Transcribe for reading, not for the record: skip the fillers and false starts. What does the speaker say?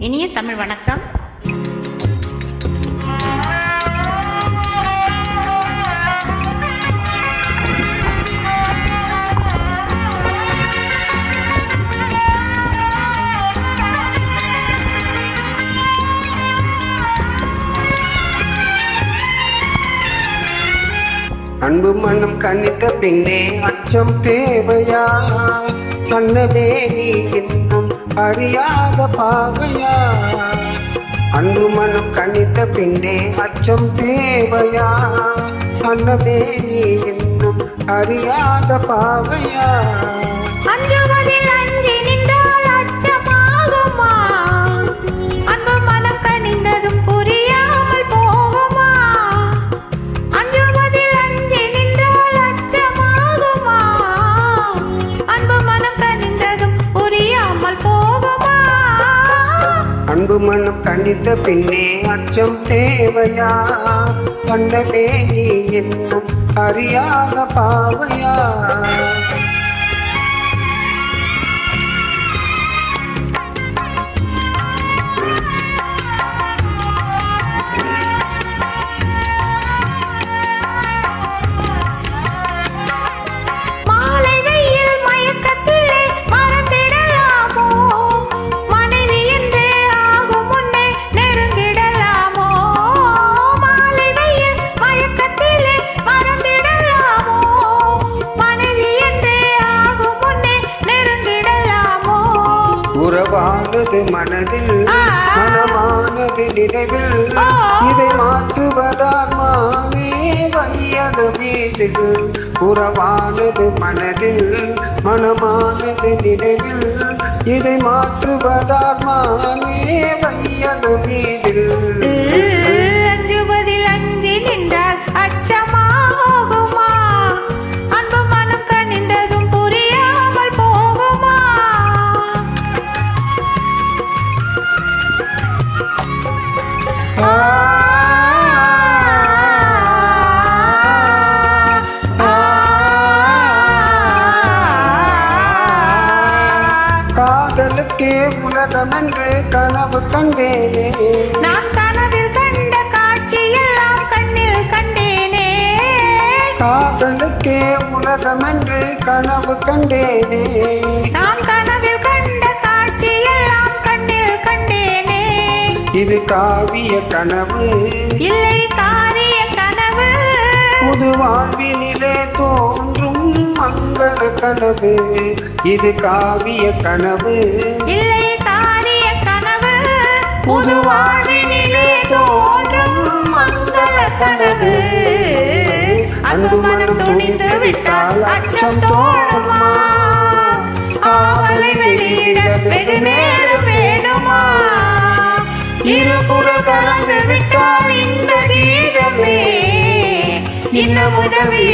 இனிய தமிழ் வணக்கம். அன்பு மனம் கனித்த பின்னே அச்சம் தேவையா? கண்ணவே நீ இன்னும் அறியாத பாவையா? அன்பு மனம் கனித்த பின்னே அச்சம் தேவையா? கண்ணவே நீ இன்னும் அறியாத பாவையா? அஞ்சுவதில் அஞ்சி நின்றால் அச்சமாகுமா? அன்பு மனம் கனிந்ததும் புரியாமல் போகுமா? அஞ்சுவதில் அஞ்சி நின்றால் அச்சமாகுமா? அன்பு மனம் கனிந்ததும் புரியாமல் போகுமா? அன்பு மனம் கனித்த பின்னே அச்சம் தேவையா? கண்ணவே நீ இன்னும் அறியாத பாவையா? உறவானது மனதில், மனமானது நினைவில், இதை மாற்றுவதால் மாவே வையது வீதில். உறவானது மனதில், மனமானது நினைவில், இதை மாற்றுவதால் மாவே வையது வீதில். அஞ்சுவதில் அஞ்சி நின்றால் அச்சமாகுமா? அன்பு மனம் கனிந்ததும் புரியாமல் போகுமா? காதலுக்கே உலகமென்று கனவு கண்டேனே, நான் கனவில் கண்ட காட்சியெல்லாம் கண்ணில் கண்டேனே. காதலுக்கே உலகமென்று கனவு கண்டேனே, நான் கனவில் கண்ட காட்சியெல்லாம் கண்ணில் கண்டேனே. இது காவிய கனவு இல்லை காரிய கனவு, புது வாழ்வினிலே தோன்றும் மங்கள கனவு. இது காவிய கனவு இல்லை காரிய கனவு, புது வாழ்வினிலே தோன்றும் மங்கள கனவு. அன்பு மனம் துணிந்து விட்டால் அச்சம் தோணுமா? காவலை வெளியிட வெகு நேரம் வேணுமா? இருபுற கலந்து விட்டால் இந்த கீதமே இன்னும் உதவி